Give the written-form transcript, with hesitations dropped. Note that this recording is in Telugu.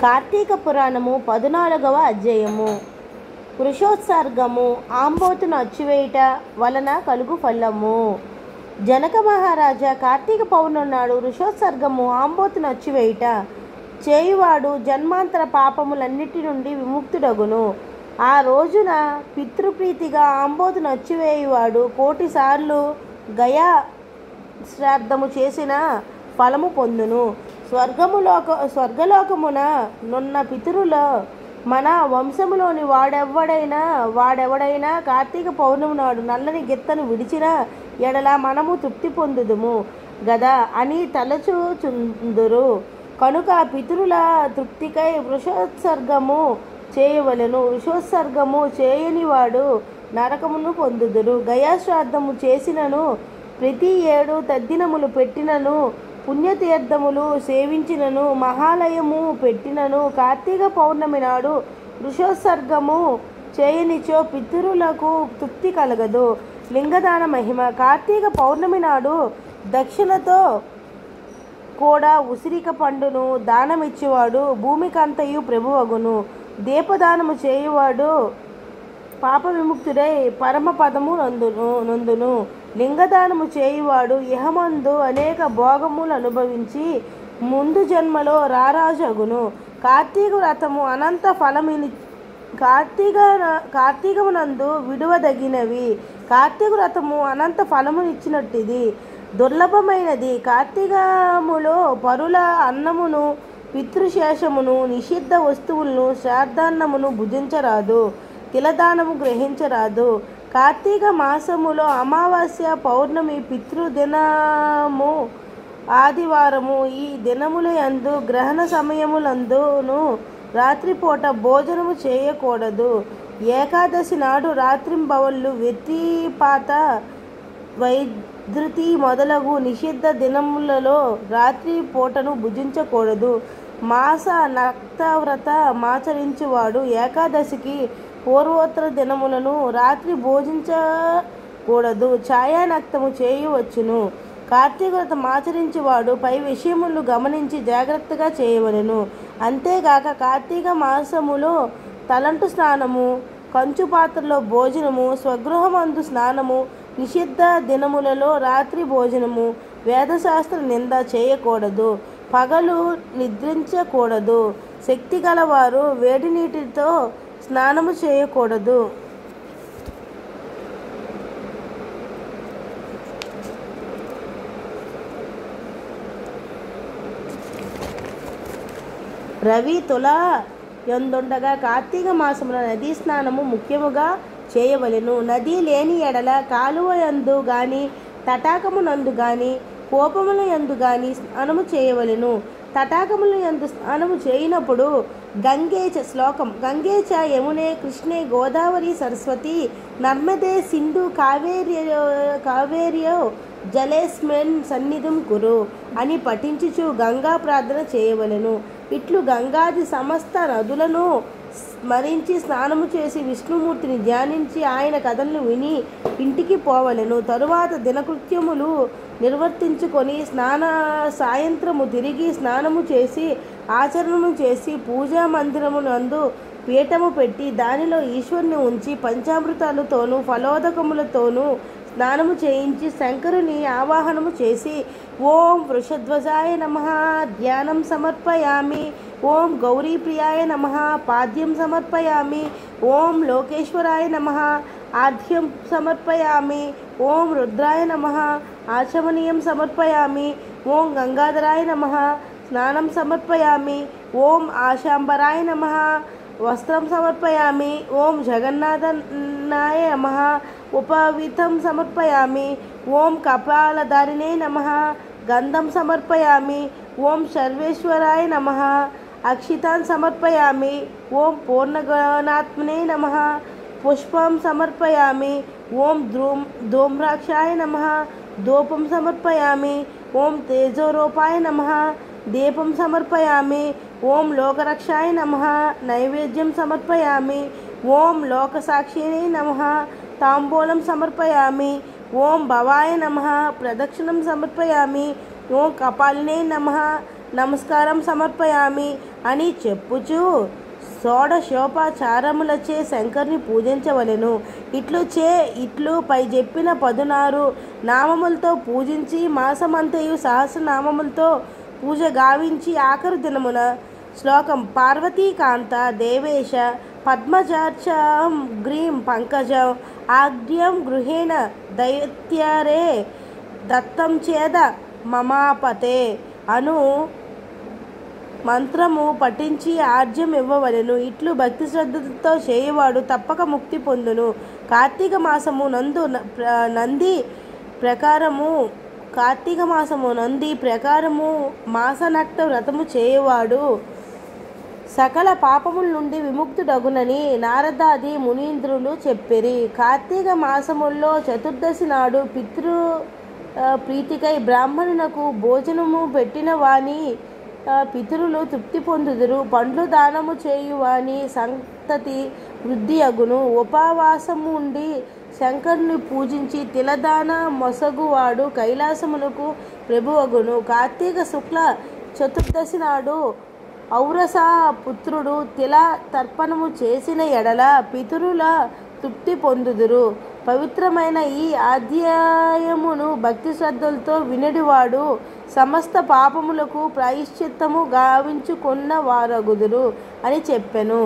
కార్తీక పురాణము 14వ అధ్యాయము. వృషోత్సర్గము. ఆంబోతును అచ్చివేయుట వలన కలుగు ఫలము. జనక మహారాజా, కార్తీక పౌర్ణమి నాడు వృషోత్సర్గము ఆంబోతును అచ్చివేయుట చేయువాడు జన్మాంతర పాపములన్నిటి నుండి విముక్తుడగును. ఆ రోజున పితృప్రీతిగా ఆంబోతును అచ్చివేయువాడు 1,000,000 సార్లు గయా శ్రాద్ధము చేసిన ఫలము పొందును. స్వర్గలోకమున నున్న పితరుల మన వంశములోని వాడెవడైనా కార్తీక పౌర్ణమి నాడు నల్లని గిత్తను విడిచిన ఎడల మనము తృప్తి పొందుదుము గదా అని తలచుచుందురు. కనుక పితరుల తృప్తికై వృషోత్సర్గము చేయవలెను. వృషోత్సర్గము చేయనివాడు నరకమును పొందుదురు. గయాశ్రాద్ధము చేసినను, ప్రతి ఏడు తద్దినములు పెట్టినను, పుణ్యతీర్థములు సేవించినను, మహాలయము పెట్టినను, కార్తీక పౌర్ణమి నాడు వృషోత్సర్గము చేయనిచో పితరులకు తృప్తి కలగదు. లింగదాన మహిమ. కార్తీక పౌర్ణమి నాడు దక్షిణతో కూడా ఉసిరిక పండును దానమిచ్చేవాడు భూమికంతయు ప్రభువగును. దీపదానము చేయువాడు పాప విముక్తుడై పరమ పదము నందును. లింగదానము చేయువాడు ఇహమందు అనేక భోగములు అనుభవించి ముందు జన్మలో రారాజగును. కార్తీక వ్రతము అనంత ఫలమిని కార్తీకమునందు విడువదగినవి. కార్తీక వ్రతము అనంత ఫలమునిచ్చినట్టిది, దుర్లభమైనది. కార్తీకములో పరుల అన్నమును, పితృశేషమును, నిషిద్ధ వస్తువులను, శ్రాద్ధాన్నమును భుజించరాదు, తిలదానము గ్రహించరాదు. కార్తీక మాసములో అమావాస్య, పౌర్ణమి, పితృదినము, ఆదివారము ఈ దినముల యందు గ్రహణ సమయములందును రాత్రిపూట భోజనము చేయకూడదు. ఏకాదశి నాడు రాత్రింబవళ్ళు, వ్యతిపాత, వైద్యుతి మొదలగు నిషిద్ధ దినములలో రాత్రి పూటను భుజించకూడదు. మాస నక్తవ్రత మాచరించువాడు ఏకాదశికి పూర్వోత్తర దినములను రాత్రి భోజించకూడదు. ఛాయానక్తము చేయవచ్చును. కార్తీక వ్రతం ఆచరించేవాడు పై విషయములు గమనించి జాగ్రత్తగా చేయవలెను. అంతేగాక కార్తీక మాసములో తలంటు స్నానము, కంచు పాత్రలో భోజనము, స్వగృహమందు స్నానము, నిషిద్ధ దినములలో రాత్రి భోజనము, వేదశాస్త్ర నింద చేయకూడదు. పగలు నిద్రించకూడదు. శక్తి గలవారు వేడి నీటితో స్నానము చేయకూడదు. రవి తుల యందుండగా కార్తీక మాసమున నదీ స్నానము ముఖ్యముగా చేయవలెను. నది లేని ఎడల కాలువ యందు గాని, తటాకమునందు గాని, కోపముల యందు గాని స్నానము చేయవలెను. తటాకముల యందు స్నానము చేయనప్పుడు గంగేచ. శ్లోకం. గంగేచ యమునే కృష్ణే గోదావరి సరస్వతి నర్మదే సింధు కావేర్యో జలేస్మిన్ సన్నిధిం కురు అని పఠించుచు గంగా ప్రార్థన చేయవలెను. ఇట్లు గంగాది సమస్త నదులను స్మరించి స్నానము చేసి విష్ణుమూర్తిని ధ్యానించి ఆయన కథలను విని ఇంటికి పోవలెను. తరువాత దినకృత్యములు నిర్వర్తించుకొని సాయంత్రము తిరిగి స్నానము చేసి ఆచరణము చేసి పూజా మందిరము నందు పీఠము పెట్టి దానిలో ఈశ్వరుని ఉంచి పంచామృతాలతోనూ ఫలోదకములతోనూ స్నానము చేయించి శంకరుని ఆవాహనము చేసి ఓం వృషధ్వజాయ నమః ధ్యానం సమర్పయామి, ఓం గౌరీప్రియాయ నమః పాద్యం సమర్పయామి, ఓం లోకేశ్వరాయ నమః ఆద్యం సమర్పయామి, ఓం రుద్రాయ నమః ఆచమనీయం సమర్పయామి, ఓం గంగాధరాయ నమః స్నానం సమర్పయామి, ఓం ఆశాంబరాయ నమః వస్త్రం సమర్పయామి, ఓం జగన్నాథనాయ నమః ఉపవితం సమర్పయామి, ఓం కపాలధారిణే నమః గంధం సమర్పయామి, ఓం సర్వేశ్వరాయ నమః అక్షితాన్ సమర్పయామి, ఓం పూర్ణగణాత్మనే నమః పుష్పం సమర్పయామి, ఓం ధూమ్రాక్షాయ నమః ధూపం సమర్పయామి, ఓం తేజోరూపాయ నమః దీపం సమర్పయామి, ఓం లోకరక్షాయ నమః నైవేద్యం సమర్పయామి, ఓం లోకసాక్షిణే నమః తాంబూలం సమర్పయామి, ఓం భవాయ నమః ప్రదక్షిణం సమర్పయామి, ఓం కపాలినే నమః నమస్కారం సమర్పయామి అని చెప్పుచూ షోడశోపచారములచే శంకరుని పూజించవలెను. ఇట్లు పై చెప్పిన 16 నామములతో పూజించి మాసమంతయు సహస్రనామములతో పూజ గావించి ఆఖరు దినమున శ్లోకం పార్వతీకాంత దేవేశ పద్మజార్చం గ్రీం పంకజం ఆగ్ర్యం గృహేణ దైత్యరే దత్తం చేద మమాపతే అను మంత్రము పఠించి ఆర్జ్యం ఇవ్వవలెను. ఇట్లు భక్తి శ్రద్ధలతో చేయవాడు తప్పక ముక్తి పొందును. కార్తీక మాసము నంది ప్రకారము మాసనట్ట వ్రతము చేయవాడు సకల పాపముల నుండి విముక్తుడగునని నారదాది మునీంద్రులు చెప్పిరి. కార్తీక మాసముల్లో చతుర్దశి నాడు పితృ ప్రీతికై బ్రాహ్మణునకు భోజనము పెట్టిన వాని పితరులు తృప్తి పొందుదురు. పండ్లు దానము చేయువాని సంతతి వృద్ధి అగును. ఉపవాసము ఉండి శంకరుని పూజించి తిలదాన మొసగువాడు కైలాసమునకు ప్రభువగును. కార్తీక శుక్ల చతుర్దశి నాడు ఔరస పుత్రుడు తిల తర్పణము చేసిన ఎడల పితరుల తృప్తి పొందుదురు. పవిత్రమైన ఈ అధ్యాయమును భక్తి శ్రద్ధలతో వినడివాడు సమస్త పాపములకు ప్రాయశ్చిత్తము గావించుకున్న వారగుదురు అని చెప్పెను.